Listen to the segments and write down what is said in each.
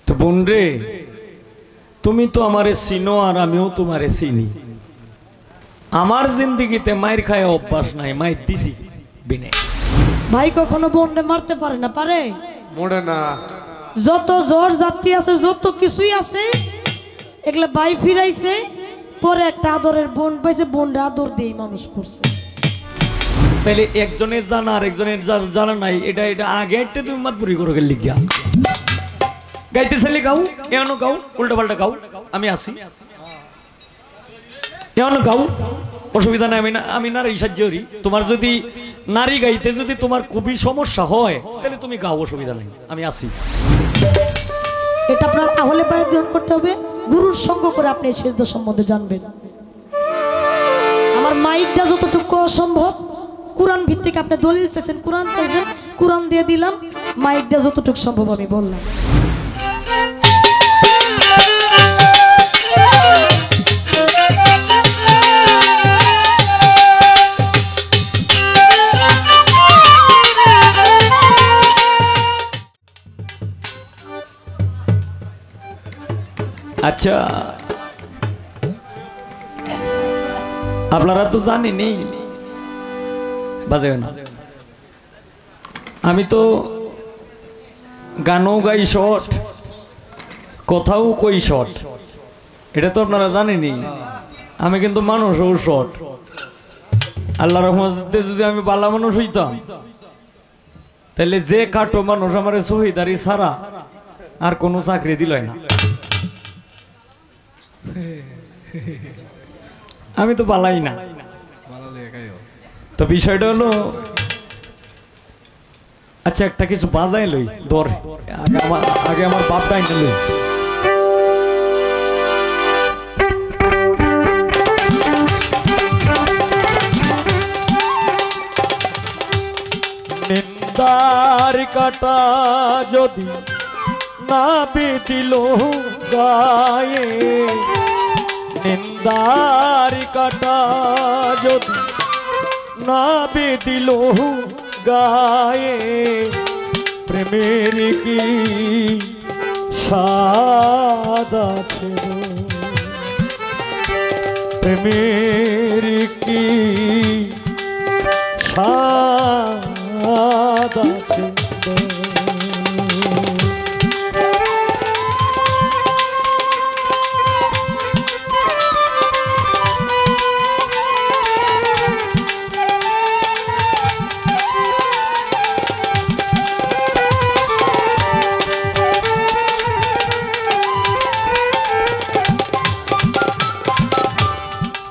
তো বোন রে, তুমি তো আমারে চিনো আর আমিও তোমারে চিনি। আমার জিন্দিগিতে মায়ের খায় অভ্যাস নাই, মায়ের দিছি বিনে। ভাই কখনো বোনরে মারতে পারে না, পারে মোড়ে না। যত জ্বর যাত্রী আছে, যত কিছুই আছে, এগুলা ভাই ফিরাইছে। পরে একটা আদরের বোন পাইছে, বোনরে আদর দিয়ে মানুষ করছে। তাহলে একজনের জানা আর একজনের জানা নাই, এটা এটা আগে একটা তুমি মাতপুরি করো গেলি গিয়া গাইতে চাইলে গাও, এমন গাও, উল্টা পাল্টা গাও, আমি আসি এমন গাও, অসুবিধা নাই। আমি নারী সাহায্য করি। তোমার যদি নারী গাইতে যদি তোমার খুবই সমস্যা হয় তাহলে তুমি গাও, অসুবিধা নেই, আমি আসি। এটা আপনার আহলে বায়াত গ্রহণ করতে হবে, গুরুর সঙ্গ করে আপনি এই সেজদা সম্বন্ধে জানবেন। আমার মাইকটা যতটুকু অসম্ভব, কোরআন ভিত্তিক আপনি দলিল চাইছেন, কোরআন চাইছেন, কোরআন দিয়ে দিলাম। মাইকটা যতটুকু সম্ভব আমি বললাম। আচ্ছা, আপনারা তো জানেনই, বাজে না, আমি তো গানও গাই শর্ট, কথাও কই শর্ট, এটা তো আপনারা জানেনই। আমি কিন্তু মানুষও শর্ট। আল্লাহ রহমতে যদি আমি বালা মানুষ হইতাম তাহলে যে কাটো মানুষ আমার শহীদারি ছাড়া আর কোনো চাকরি দিল না। আমি তো বালাই না। তো বিষয়টা হলো, আচ্ছা একটা কিছু বাজাই লই ধর, আগে আমার বাপটাই না লই। নিন্দার কাটা যদি না বিদিল গায়ে, নিন্দার কাটা যদি না বিদিল গায়ে, প্রেমের কি স্বাদ আছে, প্রেমের কি স্বাদ আছে।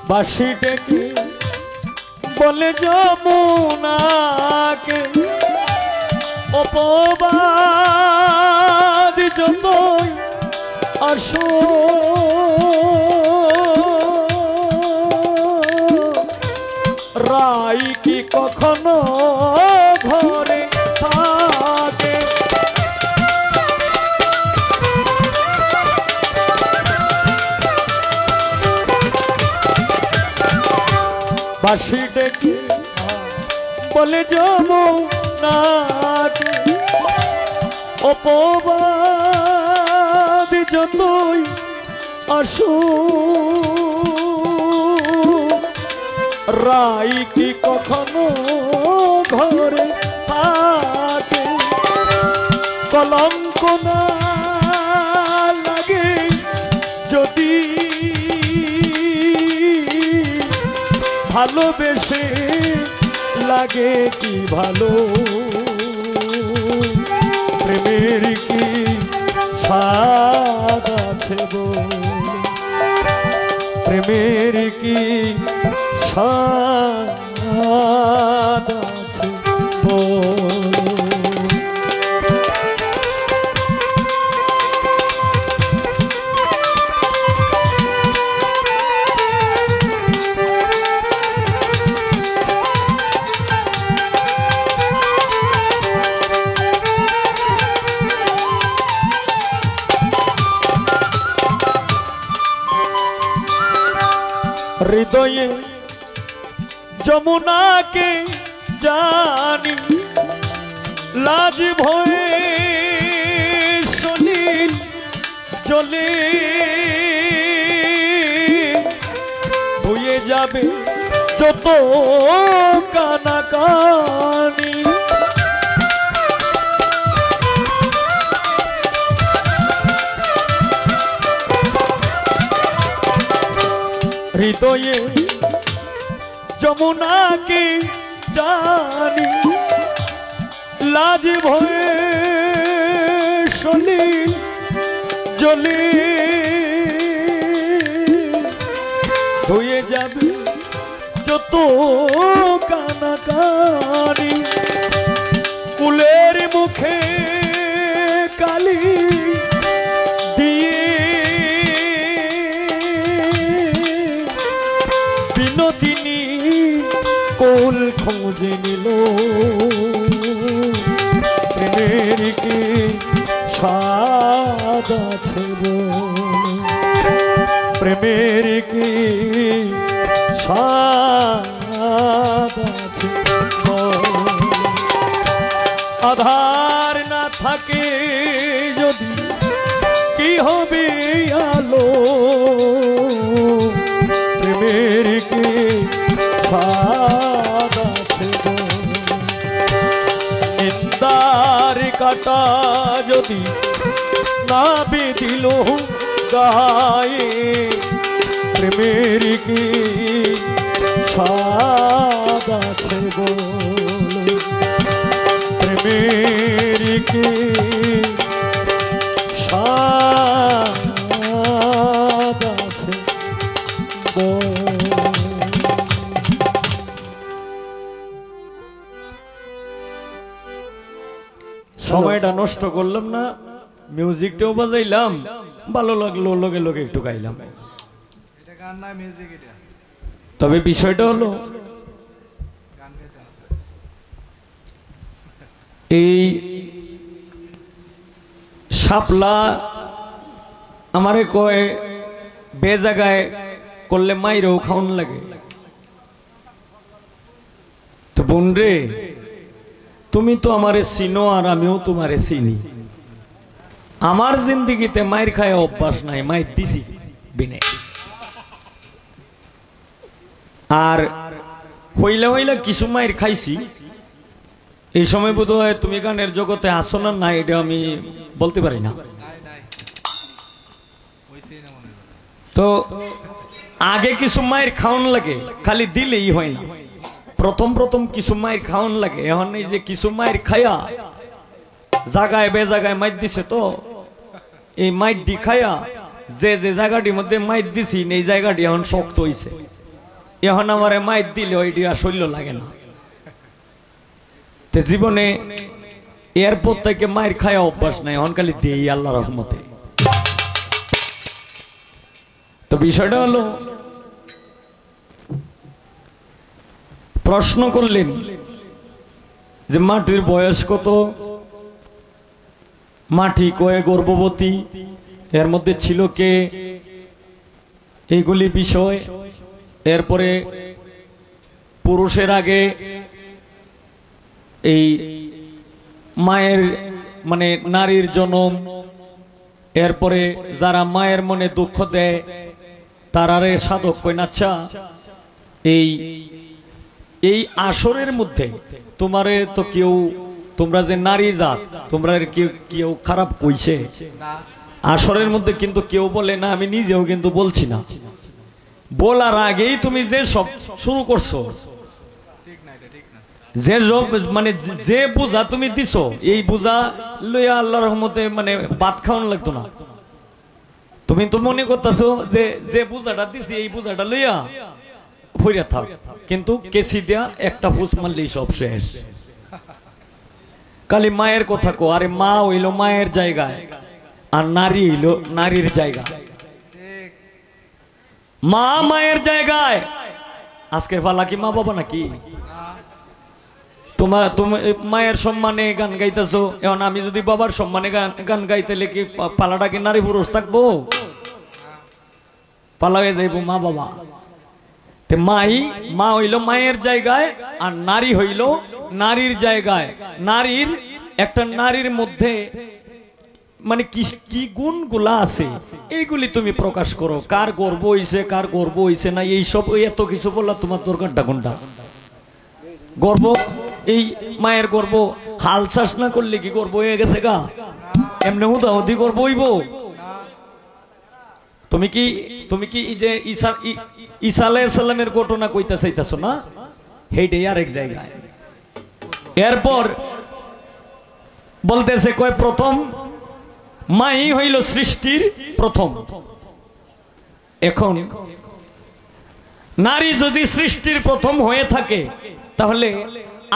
বাঁশি ডেকে বলে যমুনাকে, অপবাদ যতই আসো, রাই কি কখনো ঘরে থাকে, বাঁশি ডেকে বলে যমুনাকে, অপবাদ যতই আসো, রাই কি কখনো ঘরে থাকে, কলঙ্ক না লাগে যদি ভালোবেসে লাগে কি ভালো, প্রেমের কি স্বাদ আছে বল, প্রেমের কি স্বাদ আছে বল। হৃদয়ে যমুনাকে জানি, লাজ ভয়ে সলিল চলে হয়ে যাবে যত কানাকানি হৃদয়ে যমুনাকে জানি লাজ ভয়ে সলিল জলে হয়ে যাবে যত কানাকানি কুলের মুখে কালি দিয়ে বিনোদিনী কোল খোঁজে নিল প্রেমের কি স্বাদ আছে প্রেমের কি স্বাদ আছে আধার না থাকে যদি কি হবে আলো প্রেমের কি স্বাদ আছে নিন্দার কাটা যদি না বেঁধিল গায়ে প্রেমের কি স্বাদ আছে বল প্রেমের কি স্বাদ আছে বল। সময়টা নষ্ট করলাম না, মিউজিকটাও বাজাইলাম, ভালো লাগলো, লগে লগে একটু গাইলাম। তবে বিষয়টা হলো এই শাপলা আমারে কয় বে জায়গায় করলে মাইরেও খাওয়ান লাগে। তো বোন রে, তুমি তো আমারে চিনো আর আমিও তোমারে চিনি। আমার জিন্দিগিতে মায়ের খায় অভ্যাস নাই, মায়ের দিছি বিনে। আর হইলা হইলা কিছু মায়ের খাইছি। এই সময় বোধ হয় তুমি গানের জগতে আসো না, না এটা আমি বলতে পারি না। তো আগে কিছু মায়ের খাওয়ান লাগে, খালি দিলেই হয় না। প্রথম প্রথম কিছু মায়ের খাওয়ান লাগে। এখন এই যে কিছু মায়ের খায়া জায়গায় বে জায়গায় মাইর দিছে, তো এই মাইর দি খায়া যে যে জায়গাটির মধ্যে মাইর দিছি এই জায়গাটি এখন শক্ত হইছে। এখন আমার মাইর দিলে ওইটি আর শৈল্য লাগে না। তে জীবনে এরপর থেকে মায়ের খায়া অভ্যাস নাই, এখন খালি দেই আল্লাহ রহমতে। তো বিষয়টা হলো, প্রশ্ন করলেন যে মাটির বয়স কত, মাটি কয়ে গর্ভবতী, এর মধ্যে ছিল কে, এইগুলি বিষয়। এরপরে পুরুষের আগে এই মায়ের মানে নারীর জন্ম, এরপরে যারা মায়ের মনে দুঃখ দেয় তারারে সাধক কই না। আচ্ছা, এই এই আসরের মধ্যে তোমারে তো কেউ, তোমরা যে নারী জাত, তোমরা কেউ খারাপ কইছে আসরের মধ্যে? কিন্তু কেউ বলে না, আমি নিজেও কিন্তু বলছি না। বলার আগেই তুমি যে সব শুরু করছো, যে মানে যে বুঝা তুমি দিছো, এই বুঝা লইয়া আল্লাহর রহমতে মানে ভাত খাওয়ান লাগতো না। তুমি তো মনে করতেছো যে যে বুঝাটা দিছি এই বুঝাটা লইয়া ফইরা থাক, কিন্তু কেসি দিয়া একটা ফুস মারলেই সব শেষ। খালি মায়ের কথা কো, আরে মা হইলো মায়ের জায়গায় আর নারী হইলো নারীর জায়গায়। মা মায়ের জায়গায়। আজকের পালা কি মা বাবা নাকি? তুমি মায়ের সম্মানে গান গাইতেছো, এখন আমি যদি বাবার সম্মানে গান গাইতে কি পালাটা কি নারী পুরুষ থাকবো? পালা হয়ে যাইব মা বাবা। মা হইল মায়ের জায়গায় আর নারী হইল নারীর জায়গায়। নারীর একটা নারীর মধ্যে মানে কি কি গুণগুলা আছে এইগুলি তুমি প্রকাশ করো। কার গর্ব হইছে কার গর্ব হইছে না এইসব এত কিছু বললা তোমার দরকারটা কোনটা? গর্ব এই মায়ের গর্ব হাল চাষ না করলে কি গর্ব হয়ে গেছে গা? এমনি হুদাহুদি গর্ব হইব? তুমি কি এই যে ঈসা আলাইহিস সালামের ঘটনা কইতে চাইতাছো না? হেইটাই আরেক জায়গায়। এরপর বলতেছে কয় প্রথম মাই হইল সৃষ্টির প্রথম। এখন নারী যদি সৃষ্টির প্রথম হয়ে থাকে তাহলে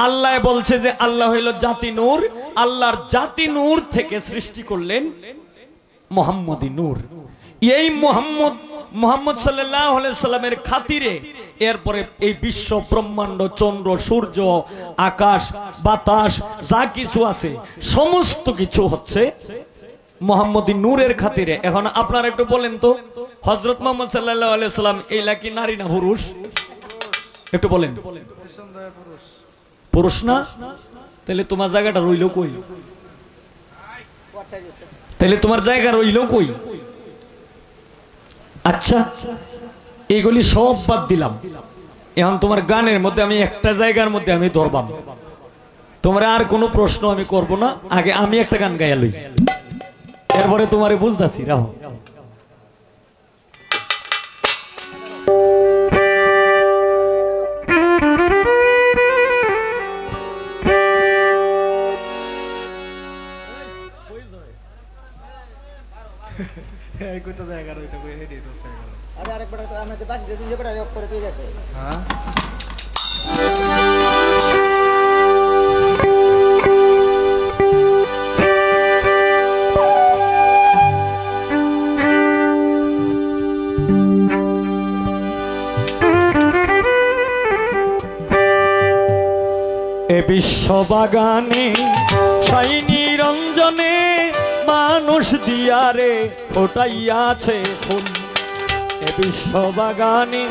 আল্লাহ বলছে যে আল্লাহ হইল জাতি নূর, আল্লাহর জাতি নূর থেকে সৃষ্টি করলেন মুহাম্মদী নূর। এই মুহাম্মদ সাল্লাল্লাহু আলাইহি সাল্লামের খাতিরে এরপরে এই বিশ্ব ব্রহ্মাণ্ড, চন্দ্র, সূর্য, আকাশ, বাতাস যা কিছু আছে সমস্ত কিছু হচ্ছে মুহাম্মদী নূরের খাতিরে। এখন আপনারা একটু বলেন তো, হযরত মুহাম্মদ সাল্লাল্লাহু আলাইহি সাল্লাম এই লাকি নারী না পুরুষ? একটু বলেন। পুরুষ না? তাহলে তোমার জায়গাটা রইল কই? তাহলে তোমার জায়গা রইল কই? আচ্ছা, এইগুলি সব বাদ দিলাম। এখন তোমার গানের মধ্যে আমি একটা জায়গার মধ্যে আমি ধরবাম, তোমার আর কোনো প্রশ্ন আমি করব না। আগে আমি একটা গান গাইয়া লই, এরপরে তোমারে বুঝতাছি। রাহো। বিশ্ববাগানে সাই নিরঞ্জনে মানুষ দিয়ারে ফোটাইয়াছে ফুল। এ বিশ্ববাগানে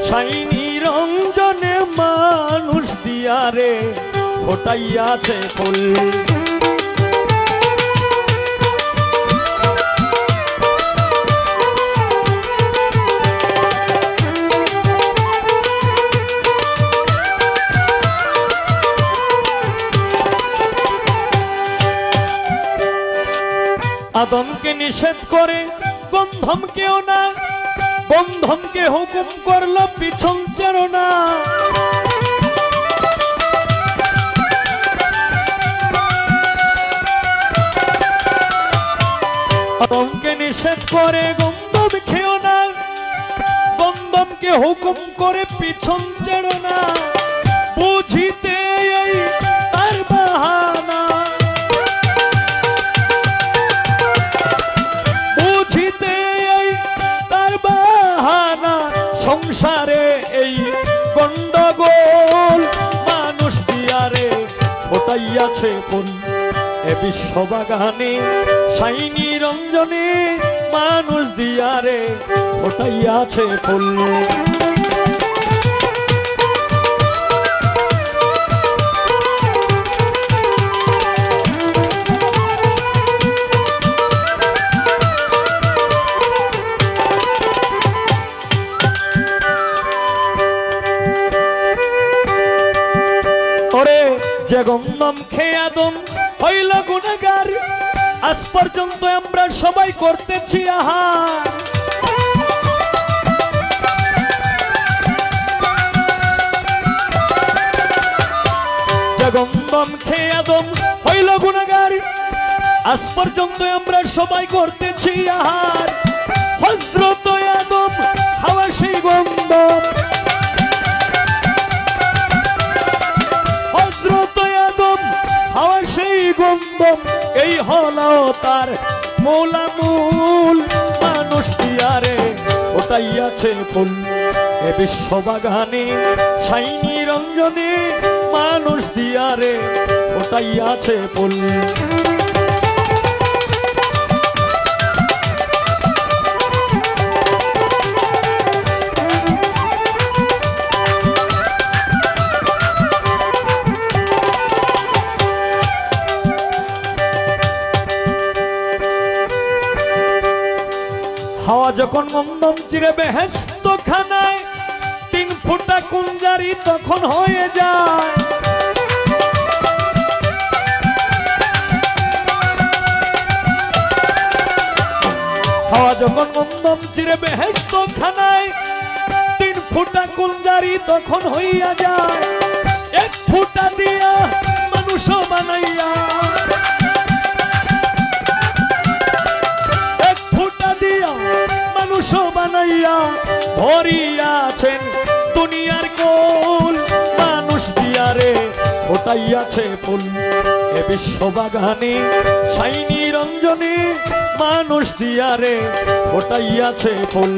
সাই নিরঞ্জনে মানুষ দিয়ারে ফোটাইয়াছে ফুল। আদমকে নিষেধ করে গন্ধম কেও না, গন্ধমকে হুকুম করলো পিছন চেরো না। আদমকে নিষেধ করে গন্ধম খেও না, গন্ধমকে হুকুম করে পিছন চেরো না। বুঝিতে এই তার বাহানা, সংসারে এই গন্ডগোল মানুষ দিয়ারে ফোটাইয়াছে ফুল। এ বিশ্ববাগানে সাই নিরঞ্জনে মানুষ দিয়ারে ফোটাইয়াছে ফুল। যে গন্ধম খেয়ে আদম হইল গুনাহগার, আজ পর্যন্ত আমরা সবাই করতেছি আহার। যে গন্ধম খেয়ে আদম হইল গুনাহগার, আজ পর্যন্ত আমরা সবাই করতেছি আহার। হযরত আদম হাওয়া সেই গন্ধম, এই হলো তার মূলামূল। মানুষ দিয়ারে ফোটাইয়াছে ফুল। এ বিশ্ববাগানে সাই নিরঞ্জনে মানুষ দিয়ারে ফোটাইয়াছে ফুল। হাওয়া যখন গন্ধম চিরে বেহেশত খানায় 3 ফুটা কুঞ্জারি তখন হয়ে যায়। হাওয়া যখন গন্ধম চিরে বেহেশত খানায় 3 ফুটা কুঞ্জারি তখন হইয়া যায়। 1 ফুটা দিয়া মানুষ বানাইয়া, 1 ফুটা দিয়া মানুষ বানাইয়া ভরিয়াছেন দুনিয়ার কোল। মানুষ দিয়ারে ফোটাইয়াছে ফুল এ বিশ্ববাগানে শাইনি রঞ্জনে, মানুষ দিয়ারে ফোটাইয়াছে ফুল।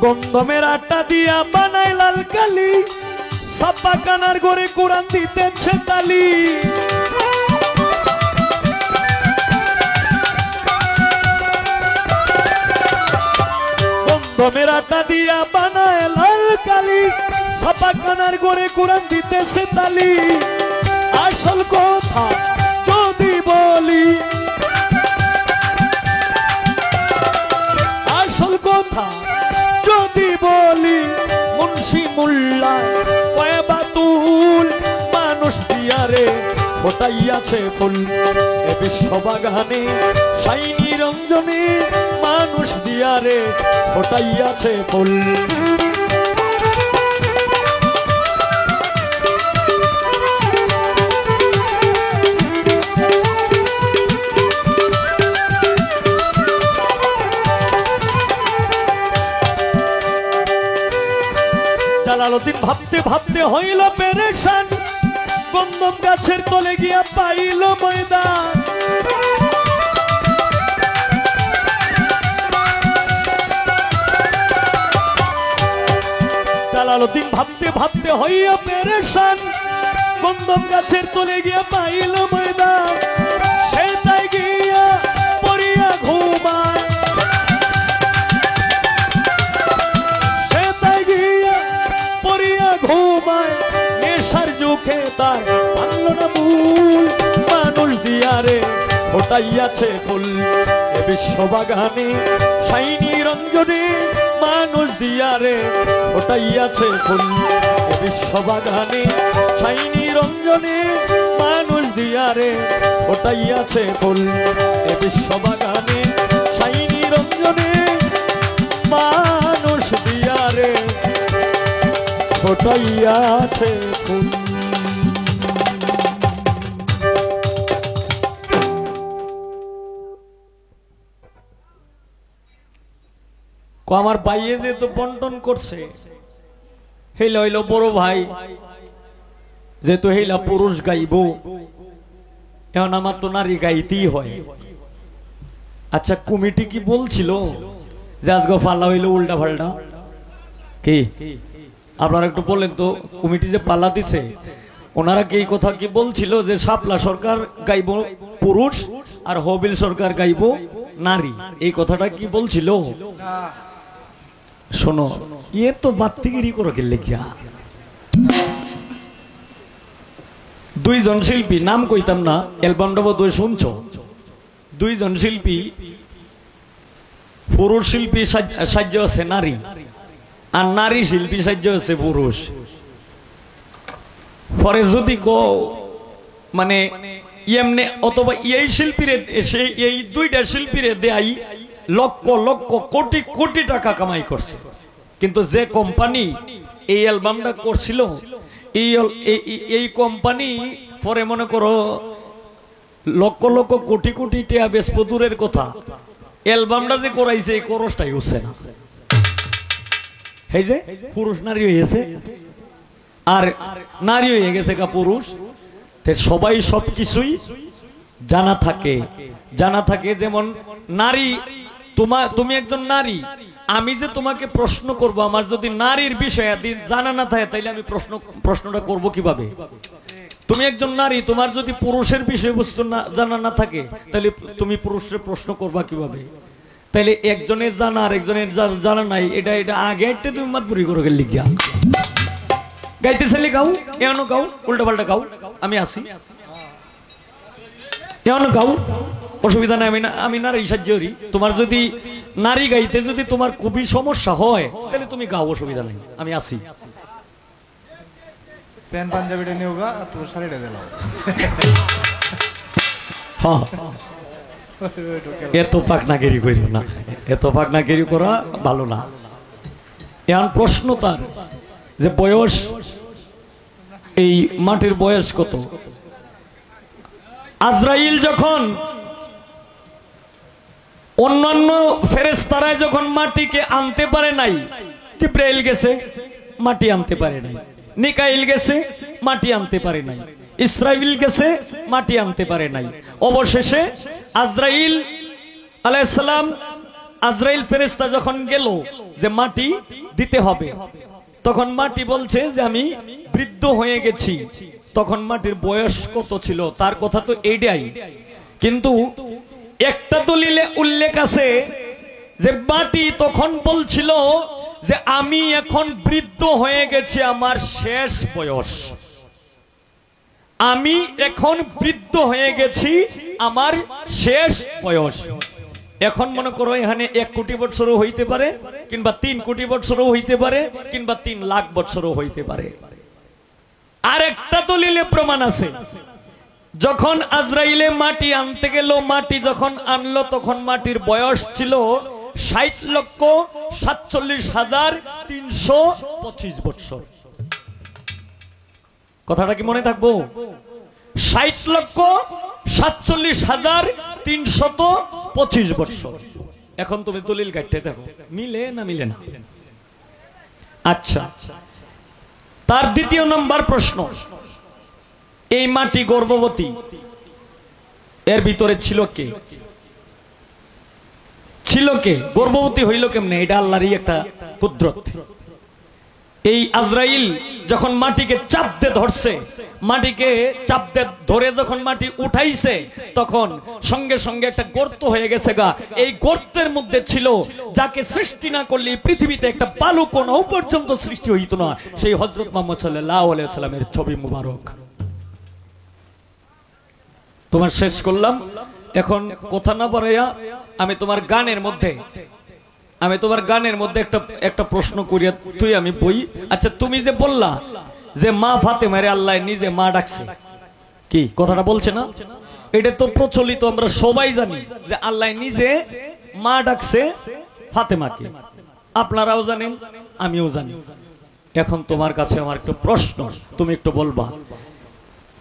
গন্ধমের আটা দিয়া বানাই লাল কালি, ছাপা কানার ঘরে কোরআন দিতেছে তালি। গন্ধমের আটা দিয়া বানাই লাল কালি, ছাপা কানার ঘরে কোরআন দিতেছে তালি। আসল কথা যদি বলি, আসল কথা যদি বলি, মুন্সি মোল্লা কয় বাতুল মানুষ দিয়ারে ফোটাইয়াছে ফুল এ বিশ্ববাগানে শাইনি রঞ্জনে, মানুষ দিয়ারে ফোটাইয়াছে ফুল। জালালউদ্দিন ভাবতে ভাবতে হইল পেরেশান, গন্ধম গাছের তলে গিয়া পাইল ময়দান। জালালউদ্দিন ভাবতে ভাবতে হইয়া পেরেশান, গন্ধম গাছের তলে গিয়া পাইল ময়দান। সে তাই গিয়া পড়িয়া ঘুমায়, ঘুমায় নেশার চোখে তার ভাঙল না মূল। মানুষ দিয়ারে ফোটাইয়াছে ফুল এ বিশ্ববাগানে শাইনি রঞ্জনে, মানুষ দিয়ারে ফোটাইয়াছে ফুল এ বিশ্ববাগানে শাইনি রঞ্জনে, মানুষ দিয়ারে ফোটাইয়াছে ফুল এ বিশ্ববাগানে শাইনি রঞ্জনে, মানুষ দিয়ারে ফোটাইয়াছে ফুল। আমার বাইয়ে যে তো বন্টন করছে, হেলা হইল বড় ভাই, যেহেতু হেলা পুরুষ গাইব, এখন আমার তো নারী গাইতেই হয়। আচ্ছা কমিটি কি বলছিল যে আজকে ফাল্লা হইল উল্টা ফাল্টা? কি আপনারা একটু বলেন তো, কমিটি যে পাল্লা দিছে ওনারা কি এই কথা কি বলছিল যে শাপলা সরকার গাইব পুরুষ আর হবিল সরকার গাইব নারী? এই কথাটা কি বলছিল? শোনো, ইয়ে তো বাত্তিগিরি করে গেলে গিয়া দুইজন শিল্পী, নাম কইতাম না, অ্যালবামটা বোধহয় শুনছো। দুইজন শিল্পী, পুরুষ শিল্পী সাহায্য আছে নারী, আর নারী শিল্পী সাহায্য আছে পুরুষ। পরে যদি কো মানে এমনি, অথবা এই শিল্পীরে এই দুইটা শিল্পীরে দেয় লক্ষ লক্ষ কোটি কোটি টাকা কামাই করছে, কিন্তু যে কোম্পানি এই অ্যালবামটা করছিল এই কোম্পানি পরে মনে করো লক্ষ লক্ষ কোটি কোটি টাকা বেচবো দূরের কথা, অ্যালবামটা যে করাইছে এই খরচটাই হচ্ছে না। এই যে পুরুষ নারী হয়েছে আর নারী হয়ে গেছে কা পুরুষ, সবাই সবকিছুই জানা থাকে। যেমন নারী, তুমি একজন নারী, আমি যে তোমাকে প্রশ্ন করব, আমার যদি নারীর বিষয়ে জানা না থাকে তাইলে আমি প্রশ্নটা করব কিভাবে? তুমি একজন নারী, তোমার যদি পুরুষের বিষয়বস্তু না জানা না থাকে তাহলে তুমি পুরুষের প্রশ্ন করবা কিভাবে? তাহলে একজনের জানা আর একজনের জানা নাই, এটা এটা আগে একটা তুমি মাতবুরি করে লিখিয়া গাইতে চাইলে গাও, এমন গাও, উল্টা পাল্টা গাও, আমি আসি এমন গাও, অসুবিধা নাই। আমি নারী সাহায্যী। তোমার যদি নারী গাইতে যদি তোমার খুবই সমস্যা হয় তাহলে তুমি গাও, অসুবিধা নেই, আমি আসি। প্যান্ট পাঞ্জাবিটা নিও গা, তোর শাড়িটা দিলাম। হ্যাঁ, এত পাকনাগিরি করিও না, এত পাকনাগিরি করা ভালো না। এখন প্রশ্ন তার যে বয়স, এই মাটির বয়স কত? আজরাইল যখন অন্যান্য ফেরেশতারাই যখন মাটিকে আনতে পারে নাই, জিব্রাইল গেছে মাটি আনতে পারে নাই, মিকাইল গেছে মাটি আনতে পারে নাই, ইসরাইল গেছে মাটি আনতে পারে নাই, অবশেষে আজরাইল আলাইহিস সালাম, আজরাইল ফেরেশতা যখন গেল যে মাটি দিতে হবে, তখন মাটি বলছে যে আমি বৃদ্ধ হয়ে গেছি। তখন মাটির বয়স কত ছিল তার কথা তো এইটাই, কিন্তু একটা দলিলে উল্লেখ আছে যে মাটি তখন বলছিল যে আমি এখন বৃদ্ধ হয়ে গেছি, আমার শেষ বয়স, আমি এখন বৃদ্ধ হয়ে গেছি, আমার শেষ বয়স। এখন মনে করো এখানে 1 কোটি বছরও হইতে পারে, কিংবা 3 কোটি বছরও হইতে পারে, কিংবা 3 লাখ বছরও হইতে পারে। আর একটা দলিলে প্রমাণ আছে, যখন আজরাইলে মাটি আনতে গেল, মাটি যখন আনলো তখন মাটির বয়স ছিল 60,47,325 বছর। কথাটা কি মনে থাকবো? 60,47,325 বছর। এখন তুমি দলিল কাটতে দেখো, মিলে না মিলে না? আচ্ছা, তার দ্বিতীয় নম্বর প্রশ্ন, এই মাটি গর্ভবতী, এর ভিতরে ছিল কে? ছিল কে? গর্ভবতী হইল কেমনে? এটা আল্লাহরই একটা কুদরত। এই আজরাইল যখন মাটিকে চাপ দিয়ে ধরছে, মাটিকে চাপ দিয়ে ধরে যখন মাটি উঠাইছে, তখন সঙ্গে সঙ্গে একটা গর্ত হয়ে গেছে গা। এই গর্তের মধ্যে ছিল, যাকে সৃষ্টি না করলে পৃথিবীতে একটা বালু কোনও পর্যন্ত সৃষ্টি হইত না, সেই হযরত মুহাম্মদ সাল্লাল্লাহু আলাইহি ওয়াসাল্লামের ছবি মুবারক। তোমার শেষ করলাম। এখন কথা না বাড়াইয়া আমি তোমার গানের মধ্যে একটা প্রশ্ন করিয়া তুই আমি বই। আচ্ছা, তুমি যে বললা যে মা ফাতেমারে আল্লাহ নিজে মা ডাকছে, কি কথাটা বলছে না? এটা তো প্রচলিত, আমরা সবাই জানি যে আল্লাহ নিজে মা ডাকছে ফাতেমাকে, আপনারাও জানেন, আমিও জানি। এখন তোমার কাছে আমার একটা প্রশ্ন, তুমি একটু বলবা,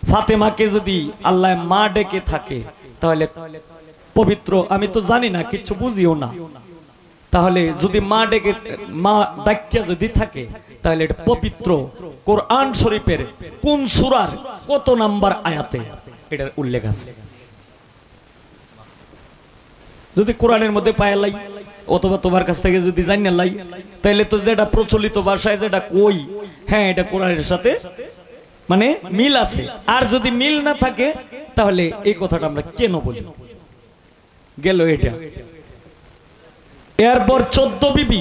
ফাতেমাকে যদি আল্লাহ মা ডেকে থাকে তাহলে পবিত্র, আমি তো জানি না, কিছু বুঝিও না, তাহলে যদি মা ডেকে, মা ডাকিয়া যদি থাকে, তাহলে এটা পবিত্র কোরআন শরীফের কোন সূরার কত নাম্বার আয়াতে এটার উল্লেখ আছে? যদি কোরআনের মধ্যে পায়া লাই, অথবা তোমার কাছ থেকে যদি জানিয়ে লাই, তাহলে তো যেটা প্রচলিত ভাষায় যেটা কই, হ্যাঁ এটা কোরআনের সাথে মানে মিল আছে। আর যদি মিল না থাকে তাহলে এই কথাটা আমরা কেন বলি? গেল এটা। এরপর 14 বিবি,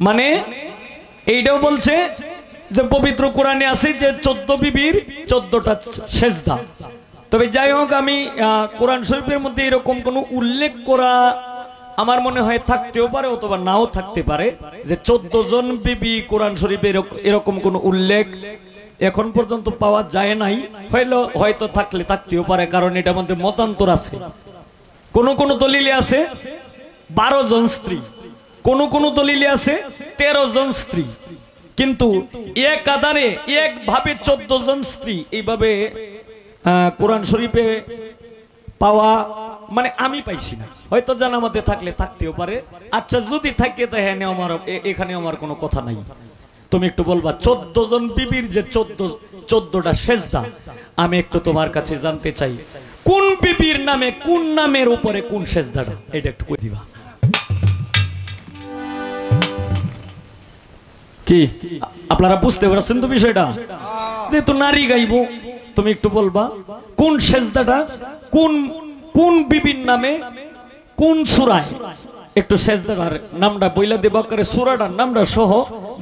মানে এইটাও বলছে যে পবিত্র কোরআনে আছে যে 14 বিবির 14টা সেজদা। তবে যাই হোক, আমি কোরআন শরীফের মধ্যে এরকম কোন উল্লেখ করা আমার মনে হয় থাকতেও পারে অথবা নাও থাকতে পারে, যে 14 জন বিবি কোরআন শরীফে এরকম কোন উল্লেখ এখন পর্যন্ত পাওয়া যায় নাই। হয়তো থাকলে থাকতেও পারে, কারণ এটার মধ্যে মতান্তর আছে। কোন কোন দলিলে আছে 12 জন স্ত্রী, কোন কোন দলিলে আছে 13 জন স্ত্রী, কিন্তু এক আধারে একভাবে 14 জন স্ত্রী এইভাবে কোরআন শরীফে পাওয়া মানে আমি পাইছি না। হয়তো জানা মতে থাকলে থাকতেও পারে। আচ্ছা, যদি থাকে তাহলে এখানে আমার কোনো কথা নাই। তুমি একটু বলবা 14 জন বিবির যে 14টা সেজদা, আমি একটু তোমার কাছে জানতে চাই, কোন বিবির নামে, কোন নামের উপরে কোন সেজদাটা, এটা একটু কই দিবা। কি আপনারা বুঝতে পারছেন তো বিষয়টা? যেহেতু নারী গাইবো, তুমি একটু বলবা কোন সেজদাটা কোন কোন বিবির নামে কোন সূরায়, একটু সেজদার নামটা বইলা দিবা, করে সূরাটার নামটা সহ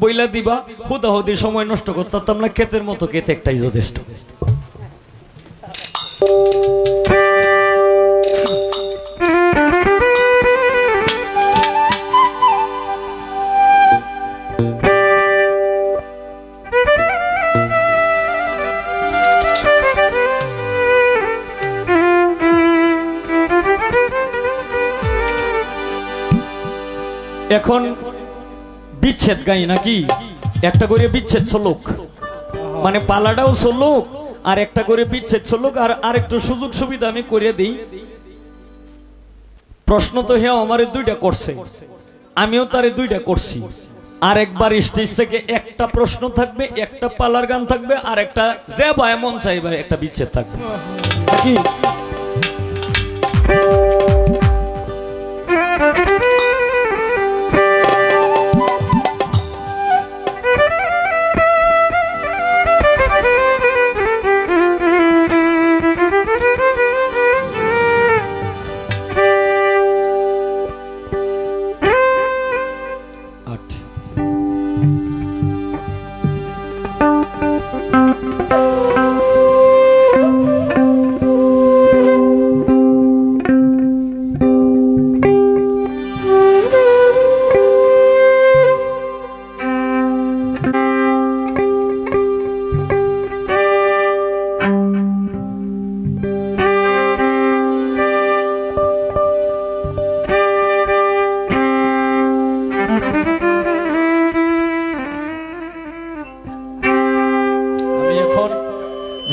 বইলা দিবা। হুদাহুদি সময় নষ্ট করতাম না, ক্ষেতের মতো ক্ষেত একটাই যথেষ্ট। এখন বিচ্ছেদ গাই নাকি, একটা করে বিচ্ছেদ চলুক, মানে পালাটাও চলুক আর একটা করে বিচ্ছেদ চলুক। আর আরেকটু সুযোগ সুবিধা আমি করে দিই। প্রশ্ন তো হ্যাঁ আমারে দুইটা করছে, আমিও তারে দুইটা করছি। আর একবার স্টেজ থেকে একটা প্রশ্ন থাকবে, একটা পালার গান থাকবে, আর একটা যে ভাই মন চাইবে একটা বিচ্ছেদ থাকবে কি?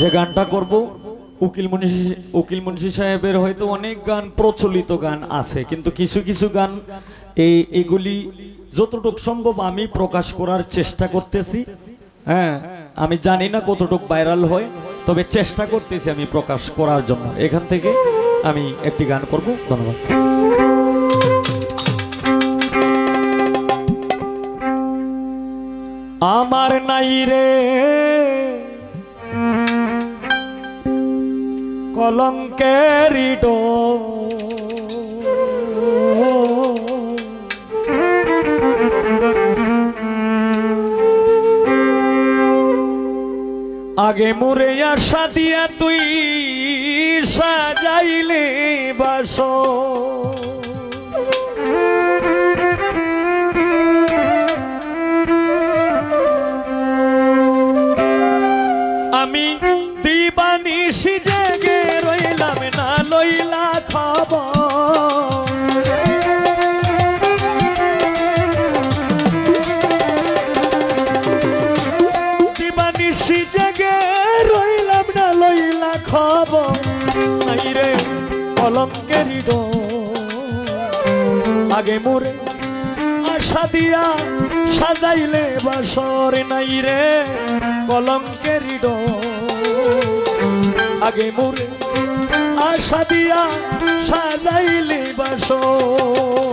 যে গানটা করব উকিল মুন্সি সাহেবের হয়তো অনেক গান প্রচলিত গান আছে, কিন্তু কিছু কিছু গান এইগুলি যতটুকু সম্ভব আমি প্রকাশ করার চেষ্টা করতেছি। হ্যাঁ, আমি জানি না কতটুকু ভাইরাল হয়, তবে চেষ্টা করতেছি আমি প্রকাশ করার জন্য। এখান থেকে আমি একটি গান করব। ধন্যবাদ। আমার নাই রে কলঙ্কের আগে মোরে আশা দিয়া তুই সাজাইলে বাস, আমি দিবানিশি জেগে রইলাম না লইলা খবর, দিবানিশি জেগে রইলাম না লইলা খবর, নাই রে কলঙ্কের আগে মোরে আশা দিয়া সাজাইলে বাসর, নাই রে কলঙ্কের আগে মোরে আশা দিয়া সাজাইলে বাসর।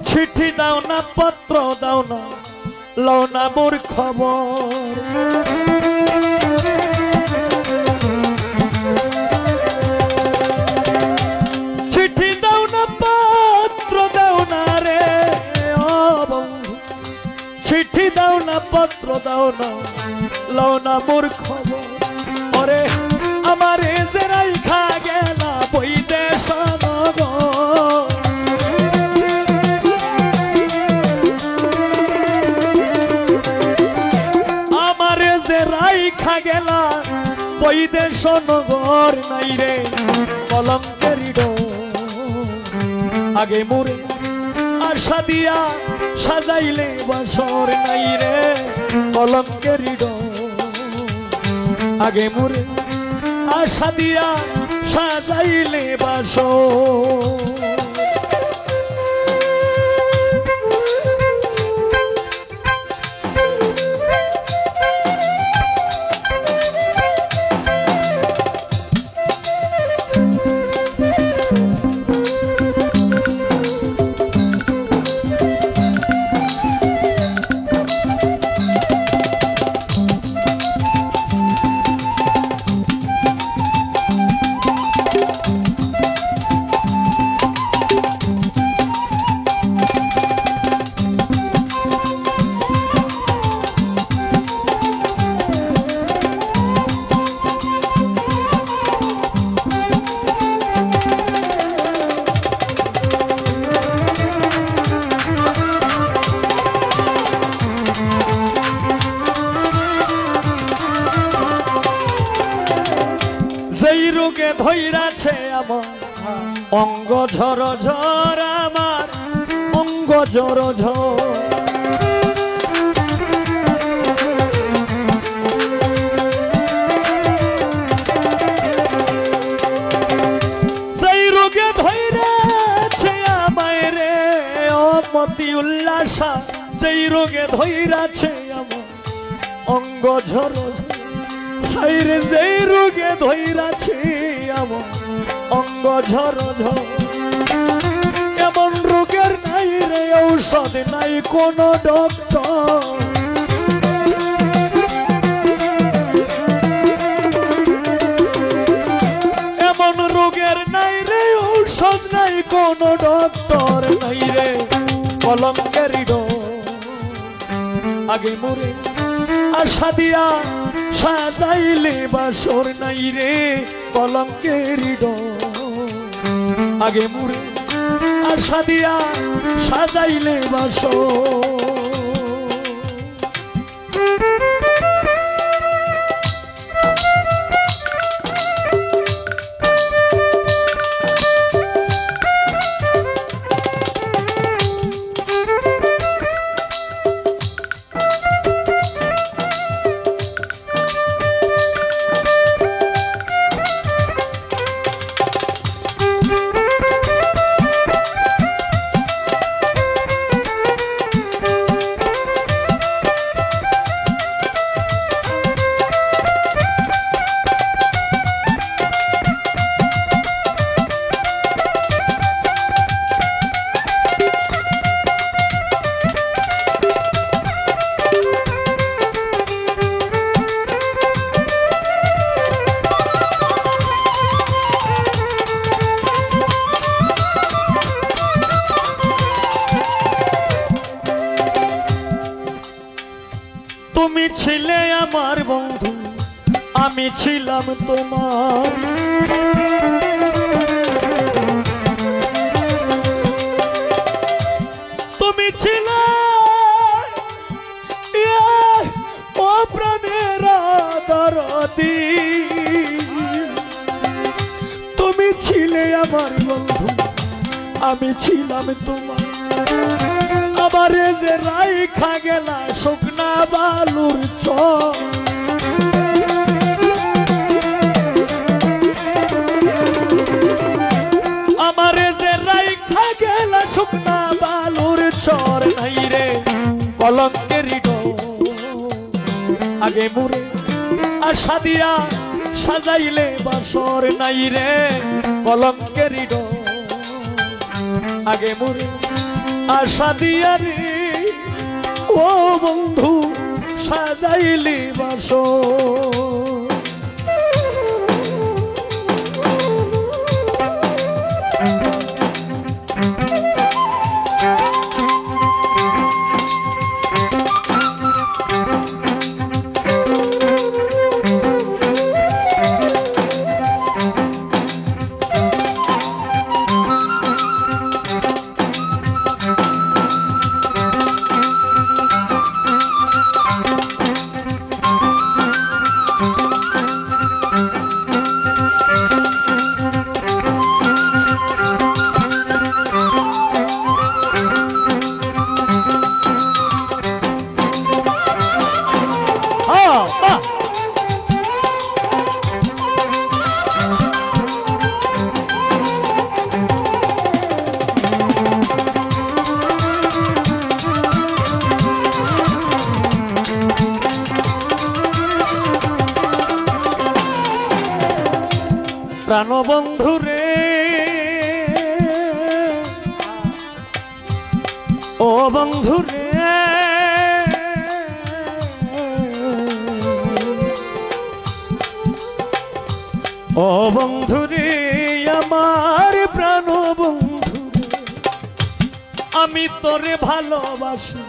চিঠি দাও না, পত্র দাও না, লও না মোর খবর, চিঠি দাও না, পত্র দাও না রে ও বন্ধু, চিঠি দাও না, পত্র দাও না, লও না মোর খবর। ওরে আমারে যে রাইখা গেলা বৈদেশ নগর, রাইখা গেলা বৈদেশ নগর, নাই রে কলঙ্কের আগে মোরে আশা দিয়া সাজাইলে বাসর নাই রে কলঙ্কের আগে মোরে আশা দিয়া সাজাইলে বাসর যেই রোগে ধৈরাছে আমার অঙ্গ ঝর ঝর আমার অঙ্গ ঝর ঝর যেই রোগে ধৈরাছে আমায় রে অমতি উল্লাসা যেই রোগে ধৈরাছে আমার অঙ্গ ঝর ঝর হাইরে যেই রোগে ধৈরাছে আমার অঙ্গ ঝর ঝর এমন রোগের নাই রে ঔষধ নাই কোন ডক্টর এমন রোগের নাই রে ঔষধ নাই কোন ডক্টর নাই রে কলঙ্কের আগে মোরে আশা দিয়া সাজাইলে বাসর নাই রে কলঙ্কের আগে মোরে আশা দিয়া সাজাইলে বাসর তুমি ছিলে আমার বন্ধু আমি ছিলাম তোমার তুমি ছিলে ও প্রাণের দরদি তুমি ছিলে আমার বন্ধু আমি ছিলাম তোমার আমারে যে রাইখা গেলা শুকনা বালুর চর আমারে যে রাইখা গেলা শুকনা বালুর চর নাই রে কলঙ্কের আগে মোরে আশা দিয়া সাজাইলে বাসর নাই রে কলঙ্কের আগে মোরে আশা দিয়া রে ও বন্ধু সাজাইলি বাসর প্রাণবন্ধু রে ও বন্ধু রে ও বন্ধু রে আমার প্রাণ বন্ধু আমি তোরে ভালোবাসি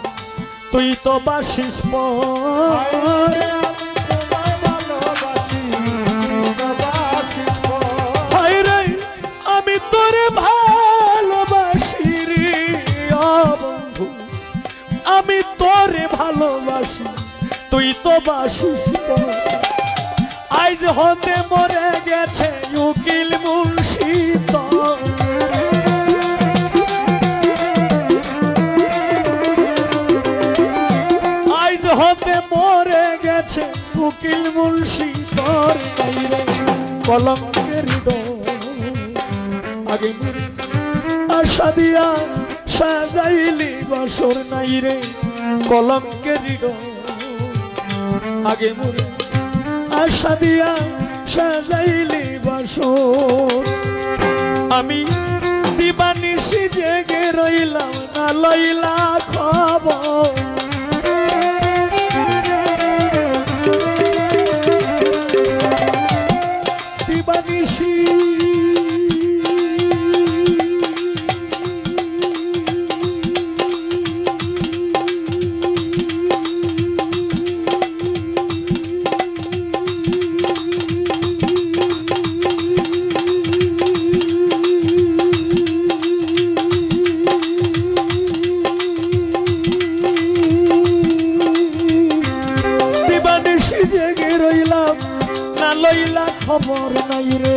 তুই তো বাসিস পর হায় রে আমি তোরে ভালোবাসি রে ও বন্ধু আমি তোরে ভালোবাসি তুই তো বাসিস পর আজ হতে মরে গেছে উকিল মুন্সি আজ হতে মরে গেছে উকিল মুন্সি তোর নাই রে কলঙ্কের আগে আশা দিয়া সাজাইলি বাসর নাই রে কলঙ্কের আগে মরে আশা দিয়া সাজাইলি বাসর আমি দিবানিশি জেগে রইলাম না লইলা খবর দিবানিশি জেগে রইলাম না লইলা খবর নাই রে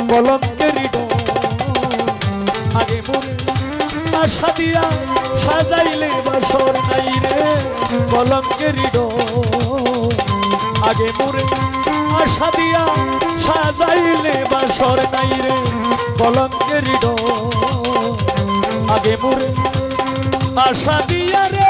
কলঙ্কের আগে মরে আশা দিয়া সাজাইলে বাসর নাই রে কলঙ্কের আগে মরে আশা দিয়া সাজাইলে বাসর নাই রে কলঙ্কের আগে মরে আশা দিয়া রে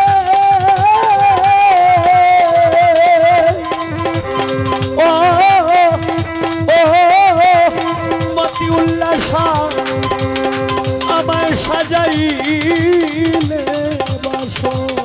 আমায় সাজাইলে বাসর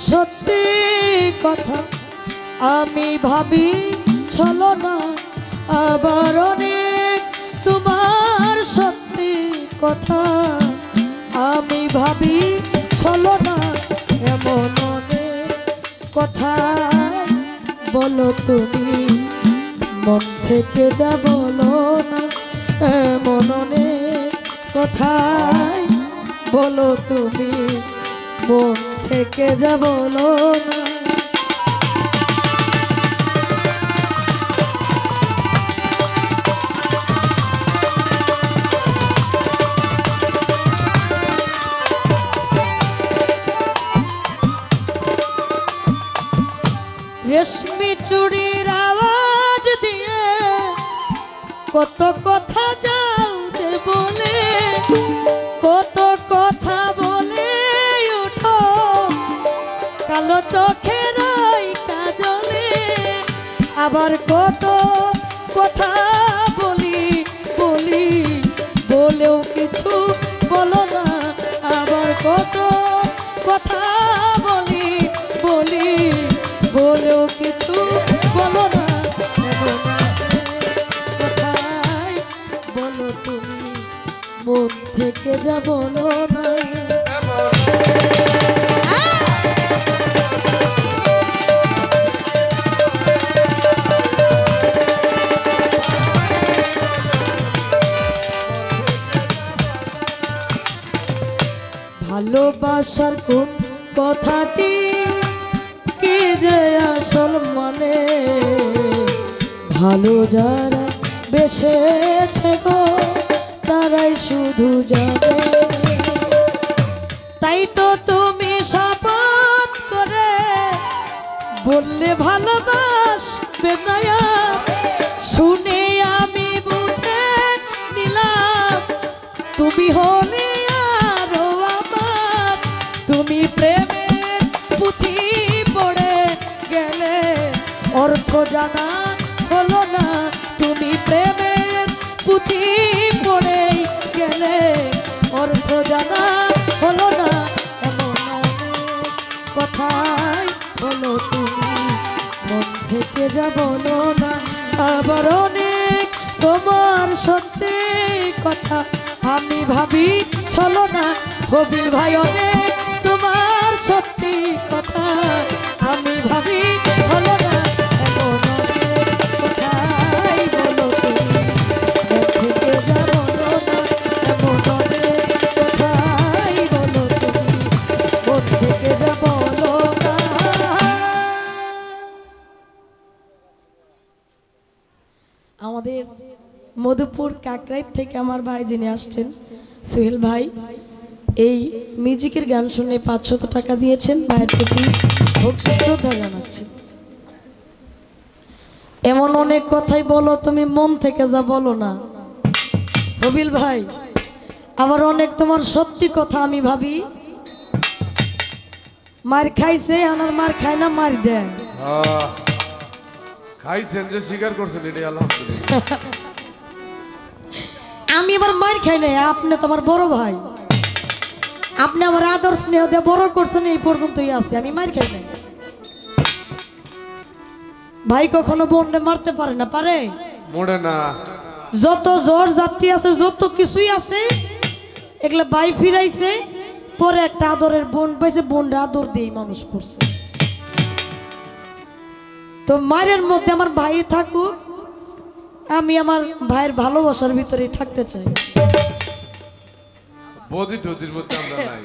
সত্যি কথা আমি ভাবি ছলো না আবার অনেক তোমার সত্যি কথা আমি ভাবি ছলো না এমন অনেক কথা বলো তুমি মন থেকে যা বলো না এমন অনেক কথা বলো তুমি মন থেকে যা বলো না রেশমি চুড়ির আওয়াজ দিয়ে কত কথা যাও যে বলে কত কথা বলে উঠো কালো চোখের ওই কাজলে আবার কত কথা বলি বলি বলেও কিছু বলো না আবার কত কথা বলি বলি বলেও কিছু বলো না কথাই বলো তুমি মন থেকে যা বলো না ভালোবাসার কোন কথাটি কি যে আসল মানে, ভালো যারা বেসেছে গো তারাই শুধু জানে। তাই তো তুমি শপথ করে বললে ভালোবাসবে না, শুনে আমি বুঝে নিলাম তুমি হলে আরো আমার। তুমি প্রেমের পুঁথি পড়ে গেলে অর্থ জানা হলো না, তুমি প্রেমের পুঁথি পড়ে গেলে অর্থ জানা হলো না। এমন অনেক কথাই বলো তুমি, মন থেকে যা বলো না। আবার অনেক তোমার সত্যি কথা আমি ভাবি চলো না। কবির ভাই অনেক তোমার সত্যি কথা আমি ভাবি চলো না। এমন অনেক কথাই বলো তুমি, মন থেকে যা বলো না। এমন অনেক কথাই বলো তুমি, মন থেকে যা বলো না। আমাদের মধুপুর কাকরাইত থেকে আমার ভাই যিনি আসছেন সোহেল ভাই, এই মিউজিকের গান শুনে 500 টাকা দিয়েছেন। ভাইয়ের প্রতি ভক্তি শ্রদ্ধা জানাচ্ছেন। এমন অনেক কথাই বলো তুমি, মন থেকে যা বলো না। রবিল ভাই আবার অনেক তোমার সত্যি কথা আমি ভাবি। মার খাইছে আনার মার খায় না, মার দেয়। খাইছেন যে স্বীকার করছেন, এটাই আলহামদুলিল্লাহ। আমি আবার মার খাই নাই, আপনি তোমার বড় ভাই, আপনি আমার আদর স্নেহ দিয়ে বড় করছেন, এই পর্যন্তই আছে। আমি মার খাই নাই। ভাই কখনো বোনরে মারতে পারে না, পারে মোড়ে না। যত জ্বর জাতি আছে, যত কিছুই আছে, এগুলা ভাই ফিরাইছে, পরে একটা আদরের বোন পাইছে, বোনরা আদর দিয়ে মানুষ করছে। তো মায়ের মধ্যে আমার ভাই থাকুক, আমি আমার ভাইয়ের ভালোবাসার ভিতরেই থাকতে চাই। বদি টদির মধ্যে আমরা নাই।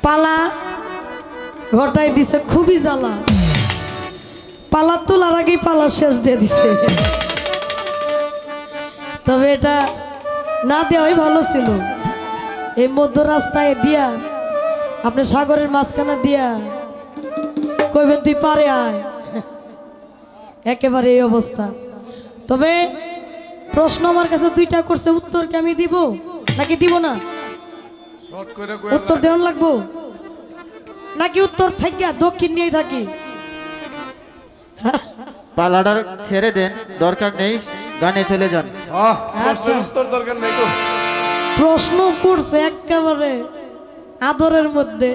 পালা ঘটাই দিছে খুবই জ্বালা, পালা তোলার আগেই পালা শেষ দিয়ে দিছে। তবে এটা না দেওয়াই ভালো ছিল। এই মধ্য রাস্তায় দিয়া, আপনি সাগরের মাঝখানে দিয়া কইবেন তুই পারে আয়, একেবারে এই অবস্থা। তবে প্রশ্ন আমার কাছে 2টা করছে, উত্তর কি আমি দিব নাকি দিব না? শর্ট করে উত্তর দেওয়ান লাগবো নাকি উত্তর থাকিয়া দক্ষিণ নিয়েই থাকি? পালাটার ছেড়ে দেন, দরকার নেই, গানে চলে যান। আচ্ছা, উত্তর দরকার নেই তো। প্রশ্ন করছে একেবারে আদরের মধ্যে।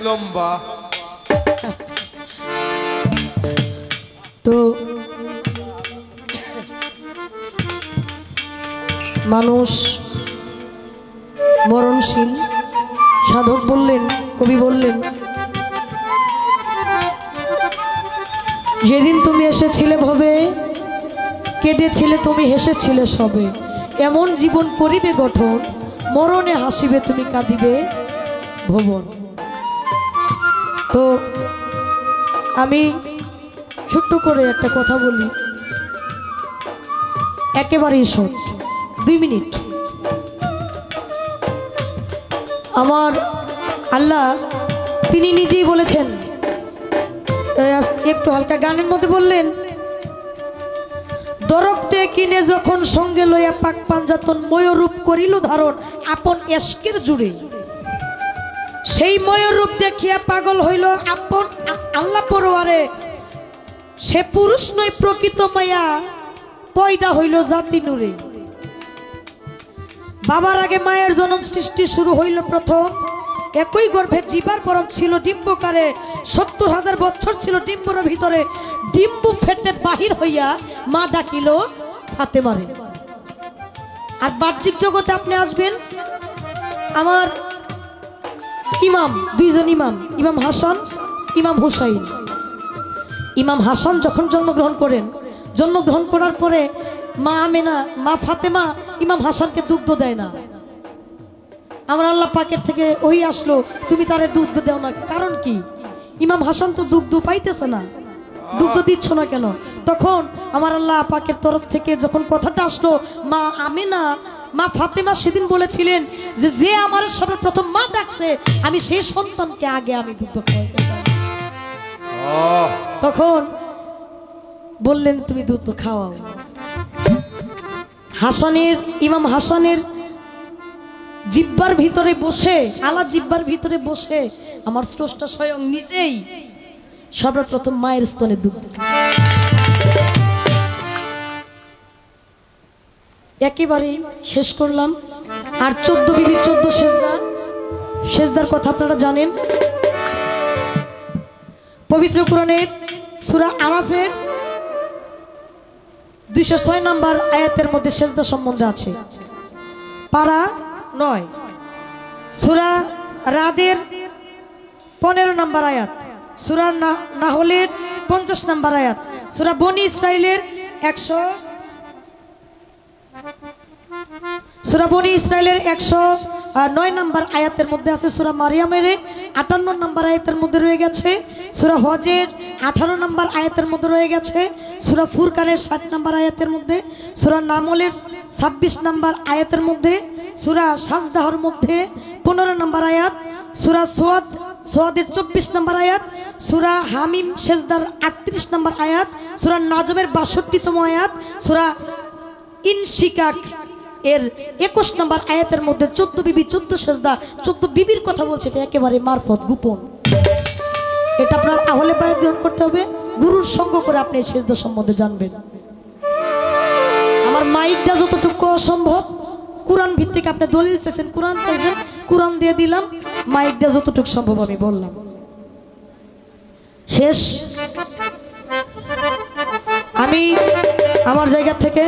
লম্বা তো মানুষ মরণশীল। সাধক বললেন, কবি বললেন, যেদিন তুমি এসেছিলে ভবে, কেঁদেছিলে তুমি, হেসেছিলে সবে, এমন জীবন করিবে গঠন, মরণে হাসিবে তুমি, কাঁদিবে ভুবন। তো আমি ছোট্ট করে একটা কথা বলি, একেবারেই শর্ট, 2 মিনিট। আমার আল্লাহ তিনি নিজেই বলেছেন, একটু হালকা গানের মধ্যে বললেন, দরক্তে কিনে যখন সঙ্গে লইয়া পাক পাঞ্জাতন ময়ূরূপ করিল ধারণ আপন এশকের জুড়ে, সেই ময়ূরূপ দেখিয়া পাগল হইল আপন আল্লাহ পরোয়ারে, সে পুরুষ নয় প্রকৃত মায়া, পয়দা হইল জাতি নূরে। বাবার আগে মায়ের জন্ম, সৃষ্টি শুরু হইল প্রথম, একই গর্ভে জীবার পরম ছিল ডিম্বকারে, 70,000 বছর ছিল ডিম্বর ভিতরে, ডিম্বু ফেটে বাহির হইয়া মা ডাকিল ফাতেমারে। আর বাহ্যিক জগতে আপনি আসবেন, আমার ইমাম, 2 জন ইমাম, ইমাম হাসান, ইমাম হুসাইন। ইমাম হাসান যখন জন্মগ্রহণ করেন, জন্মগ্রহণ করার পরে মা আমেনা, মা ফাতেমা ইমাম হাসানকে দুগ্ধ দেয় না। আমার আল্লাহ পাকের থেকে ওই আসলো, তুমি তারে দুধ দাও না, কারণ কি? ইমাম হাসান তো দুগ্ধ পাইতেছে না, দুগ্ধ দিচ্ছ না কেন? তখন আমার আল্লাহ পাকের তরফ থেকে যখন কথাটা আসলো, মা আমিনা মা ফাতেমা সেদিন বলেছিলেন যে যে আমার সর্বপ্রথম মা ডাকছে আমি সেই সন্তানকে আগে আমি দুগ্ধ খাওয়াইতে চাই। তখন বললেন তুমি দুধ খাওয়াও। হাসানের ইমাম হাসানের জিব্বার ভিতরে বসে, আলা জিব্বার ভিতরে বসে আমার স্রষ্টা স্বয়ং নিজেই সর্বপ্রথম মায়ের স্তনে দুগ্ধ। একেবারে শেষ করলাম। আর 14 বিবি 14 সেজদা, সেজদার কথা আপনারা জানেন। পবিত্র কোরআনের সূরা আরাফের 206 নম্বর আয়াতের মধ্যে সেজদা সম্বন্ধে আছে। পারা 9, সূরা রাদের 15 নম্বর আয়াত, সূরা নাহলের 50 নম্বর আয়াত, সূরা বনি ইসরাইলের 109 নম্বর আয়াতের মধ্যে আছে, সূরা মারিয়ামের 58 নম্বর আয়াতের মধ্যে রয়ে গেছে, সূরা হজের 18 নম্বর আয়াতের মধ্যে রয়ে গেছে, সূরা ফুরকানের 60 নম্বর আয়াতের মধ্যে, সূরা নামলের 26 নম্বর আয়াতের মধ্যে, সূরা সাজদাহর মধ্যে 15 নম্বর আয়াত, সূরা সোয়াদের 24 নম্বর আয়াত, সূরা হামিম সেজদার 38 নম্বর আয়াত, সূরা নাজমের 62তম আয়াত, সূরা ইনশিকাক এর 21 নম্বর আয়াতের মধ্যে 14 বিবি 14 সেজদা, 14 বিবির কথা বলছে। এটা একেবারে মারফত গোপন, এটা আপনার আহলে বায়াত গ্রহণ করতে হবে, গুরুর সঙ্গ করে আপনি এই সেজদা সম্বন্ধে জানবেন। আমার মাইকটা যতটুকু অসম্ভব, কোরআন ভিত্তিক আপনি দলিল চাইছেন, কোরআন চাইছেন, কোরআন দিয়ে দিলাম, মাইকটা যতটুকু সম্ভব আমি বললাম। শেষ। আমি আমার জায়গা থেকে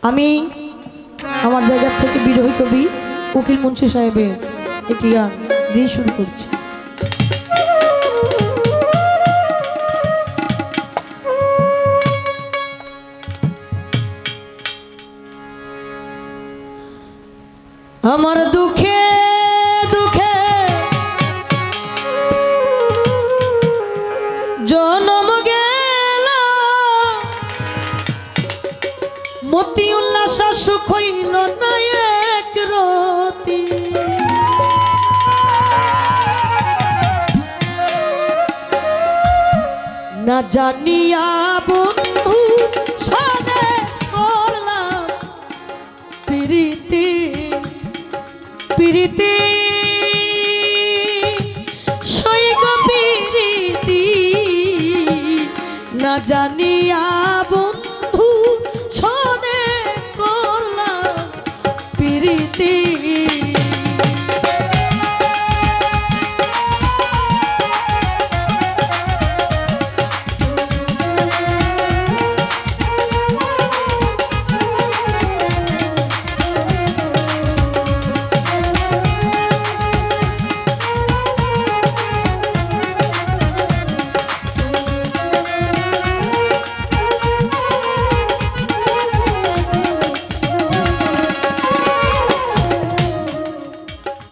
আমি আমার জায়গা থেকে বিরোহী কবি উকিল মুন্সি সাহেবের একটি গান দিয়ে শুরু করছি। আমার দুঃখে দুঃখে জনম গেল, মতি উল্লাস সুখ হইল না এক রতি, না জানিয়া বন্ধু সনে করলাম প্রীতি প্রীতি সৈগ প্রীতি, না জানিয়া বন্ধু সনে করলাম প্রীতি।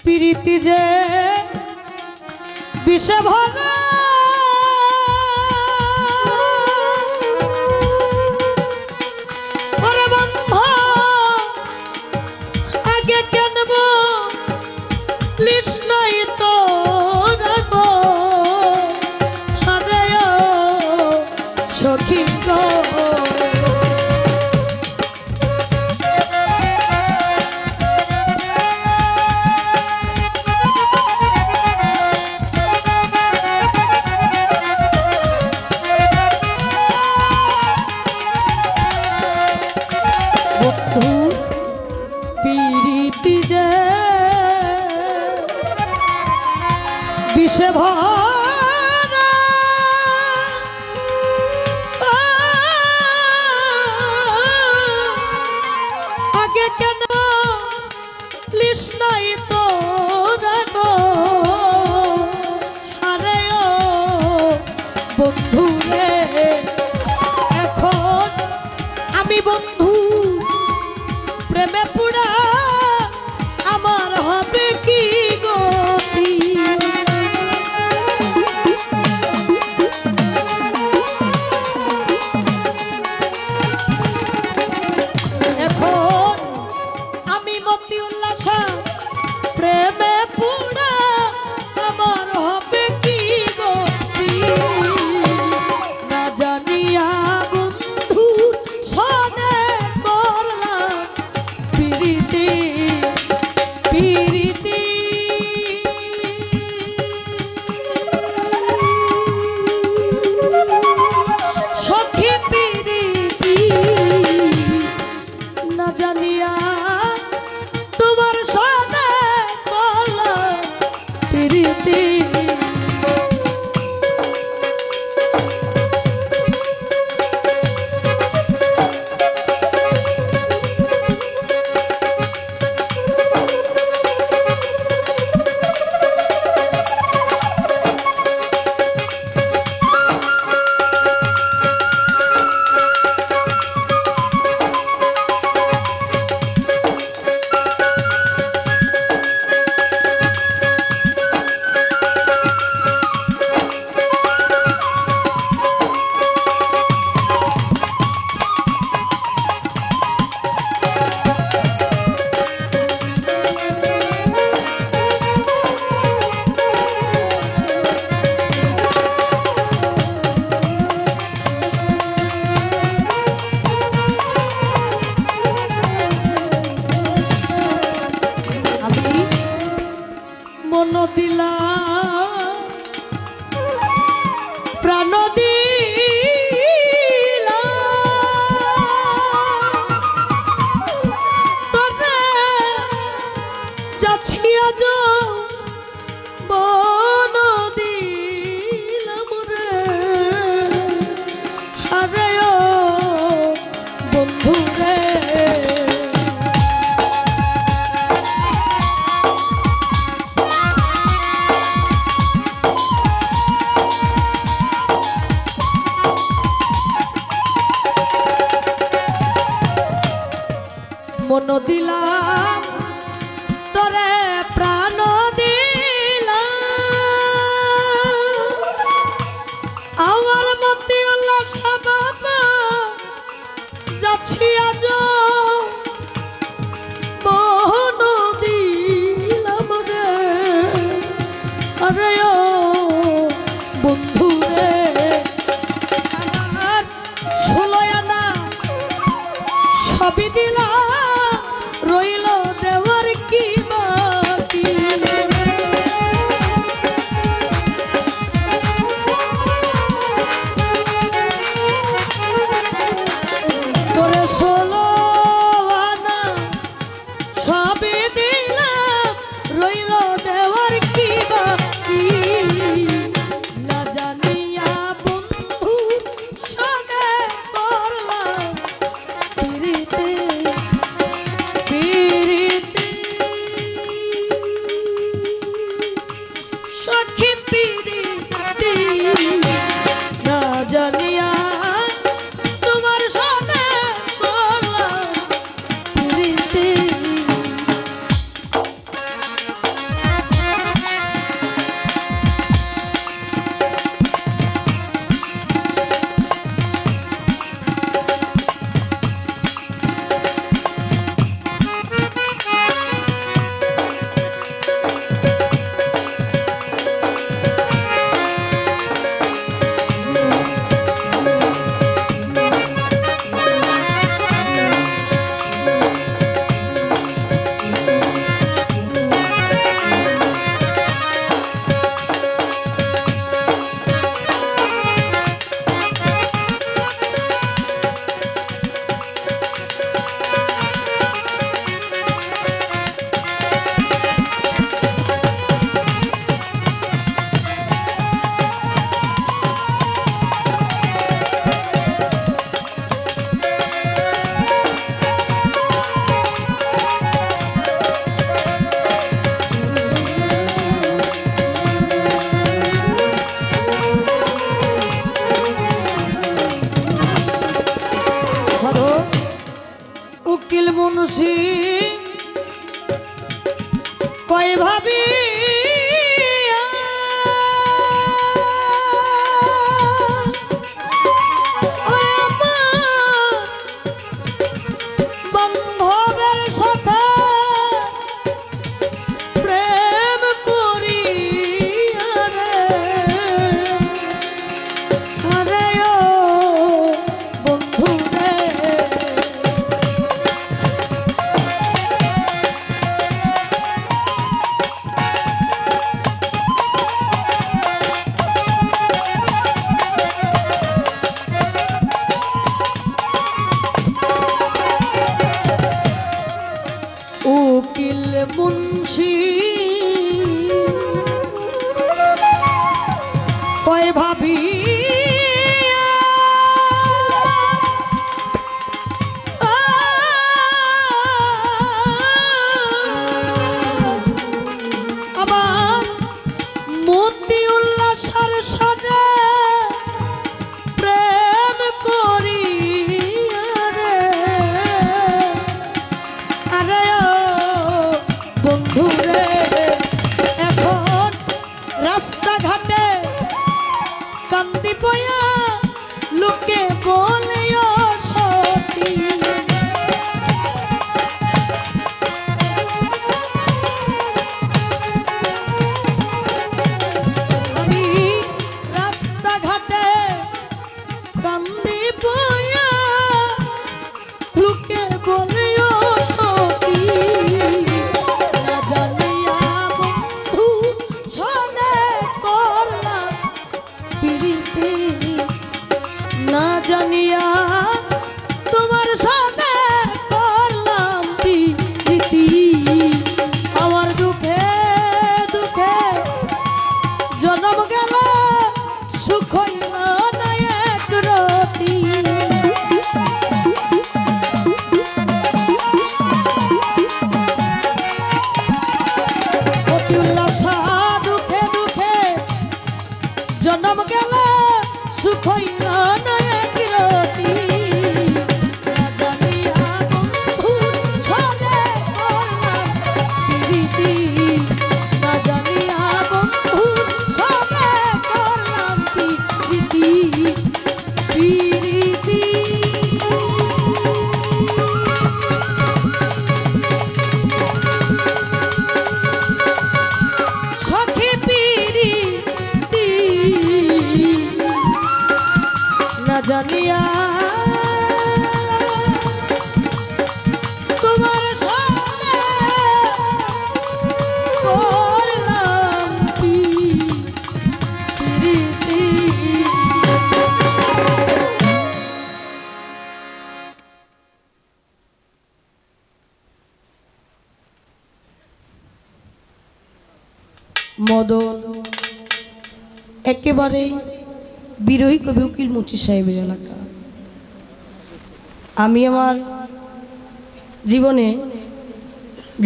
প্রীতি যে বিষে ভরা, ওরে বন্ধু আগে কেনব লিস নাই তো রাগো, আরে ও সখী গো, প্রীতি যে বিষে ভরা, আগে কেন লিস নাই তো রাগো, আরে ও বন্ধু রে, এখন আমি বন্ধু প্রেমে পুরা আমার মন দিলাম প্রাণ দিলাম তোরে যাচ্ছি আজ মন দিলাম রে আরে ও বন্ধু রে মন দিলাম তোরে প্রাণ দিলাম আমার মতি উল্লাস বাবা যাচ্ছি আজ মন দিলাম রে আরে ও বন্ধু রে আমার ষোলয়ানা সবই দিলাম রইল দেওয়ার কি বাকি তোরে 16 আনা সবই দিলাম রইল দেওয়ার কি বাকি না জানিয়া বন্ধু সঙ্গে করলাম পিরিতে সখী পিরিতি না জানিয়া তোমার সাথে করলাম পিরিতি উকিল মুন্সি কয় ভাবি বন্ধবের সাথে প্রেম করি আরে ও বন্ধু রে উকিল মুন্সি ভাবি আবার মতি উল্লাসের সাজে প্রেম করি আরে ও বন্ধু রে এখন রাস্তাঘাটে কান্দি পয়া লোকে বলে সতী আমি রাস্তাঘাটে কান্দি পয়া লোকে বলে সতী না জানিয়া বন্ধু শোনে করলাম প্রীতি না জানিয়া তোমার সাথে করলাম প্রীতি আমার দুঃখে দুঃখে জন্ম গেল সুখ হইল না এক রতি অতি উল্লাস দুঃখে দুঃখে জন্ম গেল সুখ হইল না এক রতি না জানিয়া বন্ধু সঙ্গে করলাম প্রীতি না জানিয়া বন্ধু সঙ্গে করলাম প্রীতি প্রীতি সখী প্রীতি না জানিয়া তোমার সামনে করলাম প্রীতি মদন একেবারেই বিরোহী কবি উকিল মুন্সি সাহেবের এলাকা। আমি আমার জীবনে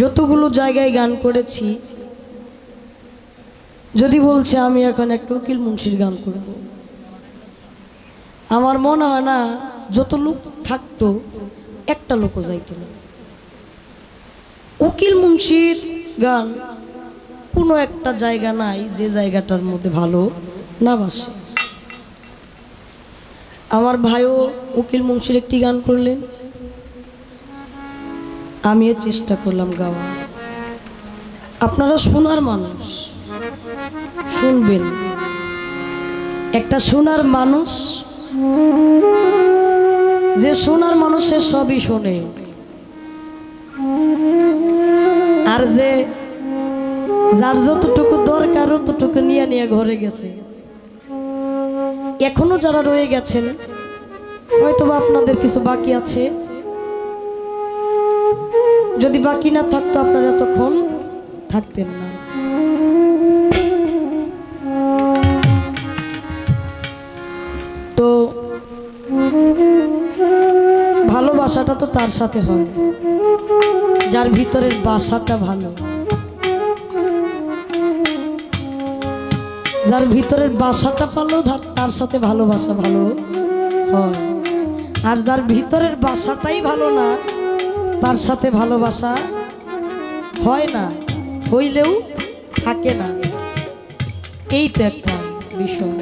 যতগুলো জায়গায় গান করেছি, যদি বলছে আমি এখন একটা উকিল মুন্সির গান করব, আমার মনে হয় না যত লোক থাকতো একটা লোকও যাইতো না। উকিল মুন্সির গান কোনো একটা জায়গা নাই যে জায়গাটার মধ্যে ভালো না বাসে। আমার ভাইও উকিল মুন্সির একটি গান করলেন, আমিও চেষ্টা করলাম গাওয়া। আপনারা শোনার মানুষ, শুনবেন। একটা শোনার মানুষ, যে শোনার মানুষ সে সবই শোনে, আর যে যার যতটুকু দরকার ততটুকু নিয়ে নিয়ে ঘরে গেছে। এখনো যারা রয়ে গেছেন হয়তোবা আপনাদের কিছু বাকি আছে, যদি বাকি না থাকতো আপনারা এতক্ষণ থাকতেন না। তো ভালোবাসাটা তো তার সাথে হয় যার ভিতরের বাসাটা ভালো, যার ভিতরের বাসাটা পালো তার সাথে ভালোবাসা ভালো হয়। আর যার ভিতরের বাসাটাই ভালো না তার সাথে ভালোবাসা হয় না, হইলেও থাকে না। এই তো একটা বিষয়।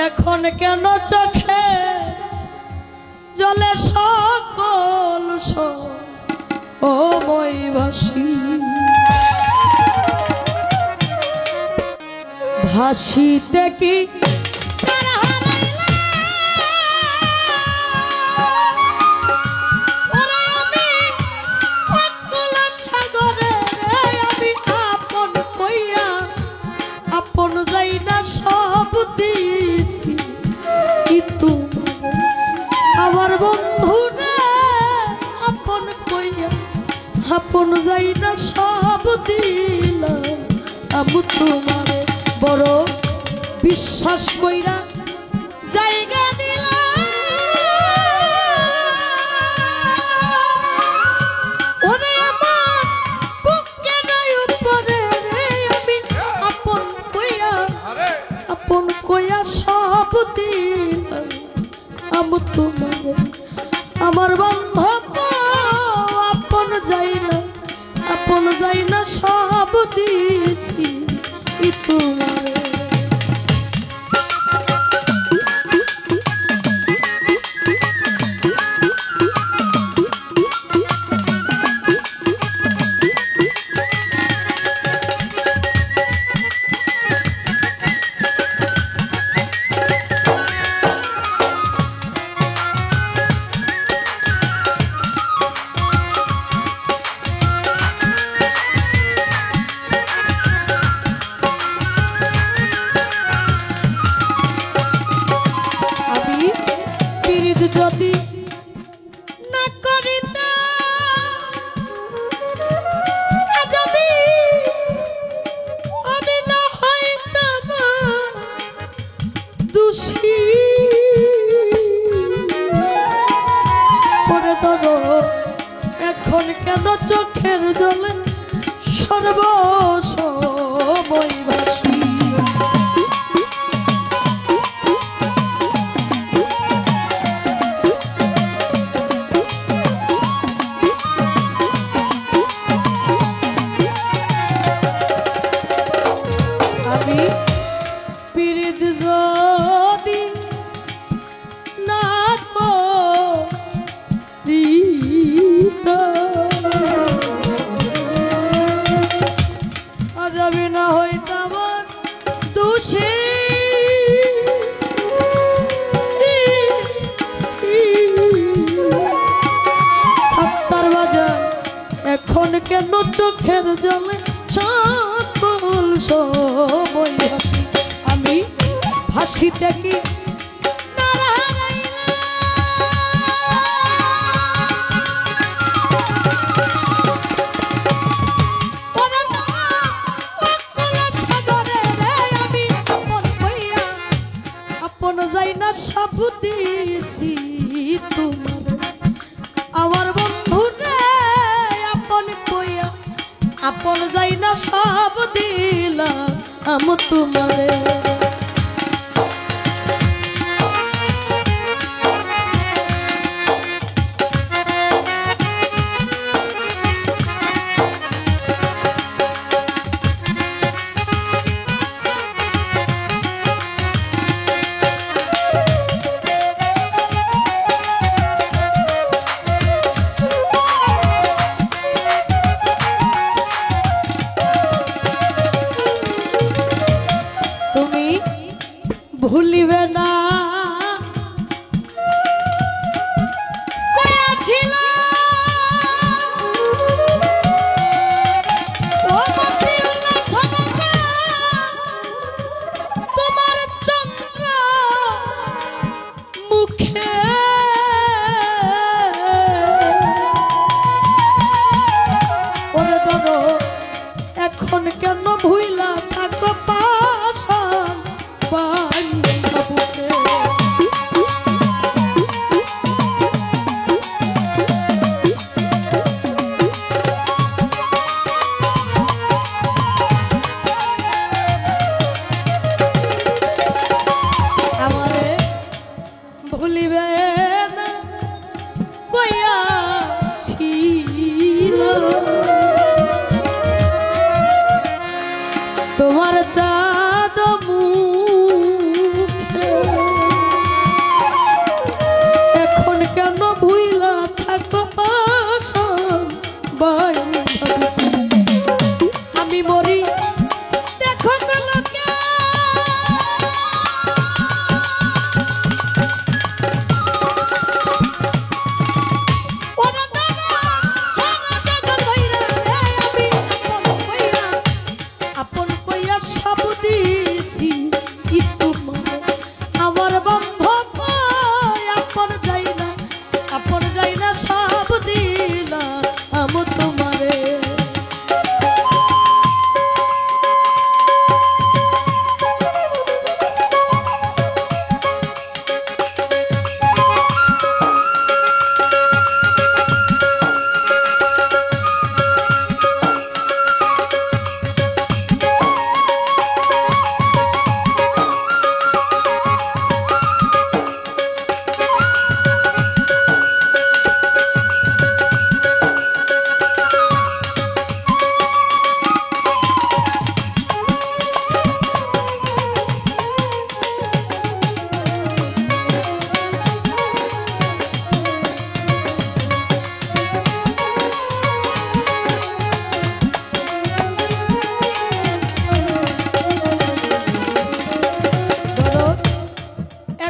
এখন কেন চোখে জলে সকল ও মইবাসী ভাসিতে কি তারা হারাইলা? ওরে আমি অকুল সাগরে আমি আপন কইয়া আপন যাই না সব দিছি কিন্তু আমার বন্ধু রে আপন কইয়া আপন যাই না সব দিলাম আমি তোমারে বড় বিশ্বাস কইরা জায়গা দিলাম ওরে আমার বুকে নাই উপরে রে আমি আপন কইয়া সব দিলাম আমি তোমারে আমার বান্ধব আপন যাই না সব দিছি তোমারে যদি না করিতা যদি আমি না হইতাম দোষী করে ধরো এখন কেন চোখের জলে সর্বসময় ভাসি যাবি না হইতাম দোষী সাত্তার বাজার এখন কেন চোখের জলে সকল সময় হাসি আমি হাসিতে কি সব দিছি তোমার আমার বন্ধু রে আপন কইয়া আপন যাই না সব দিলাম আমি তোমারে ভুলিবে না কইয়াছিল ও মতিউল্লাহ সমস্যা তোমার চন্দ্র মুখে ওরে ধরো এখন কেন ভুইলা থাকো পাশান বান্ধবকে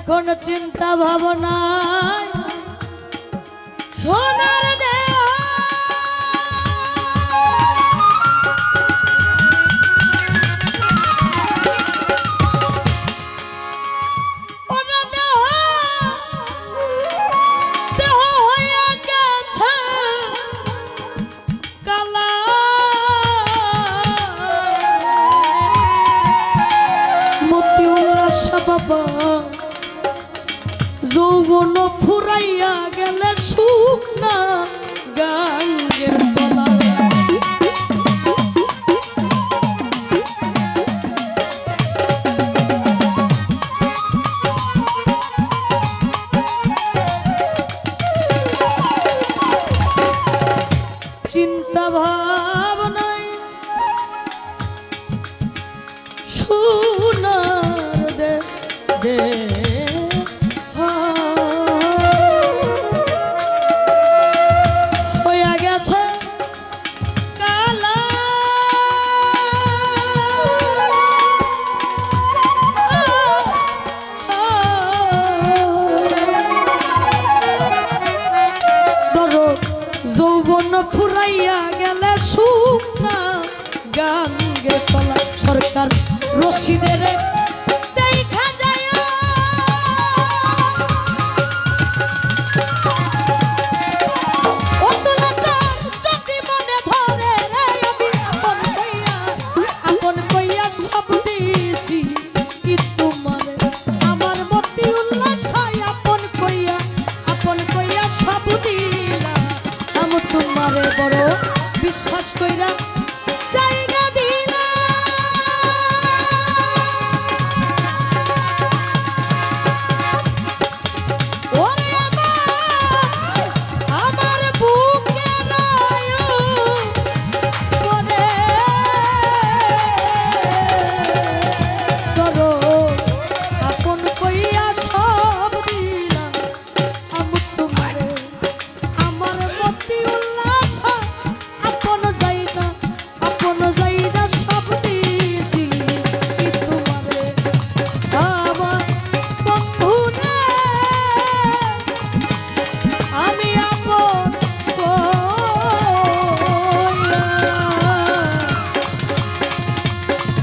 এখন চিন্তা ভাবনায় সোনার দেহ যৌবন ফুরাইয়া গেলে শুকনা গাঙ্গের তলায় চিন্তা ভাবনায় সোনার দেহ যৌবন ফুরাইয়া গেলে শুকনা গাঙ্গের তলা সরকার রশিদের দেখা যায় যদি মনে ধরে রে আমি আপন কইয়া সব দিয়েছি কি তোমার আমার মতি উল্লাস আপন কইয়া সব দিলা আমি তোমারে বড় বিশ্বাস কইরা জায়গা দিলা ওরে আমার বুকে রায়ো করে করো আপন কইয়া সব দিলা আমি তোমারে আমার মতি উল্লাস আপন যাইনা সব দিয়েছি কি তোমারে আমার বন্ধুরে আমি আপন কইয়া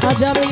আজ আমি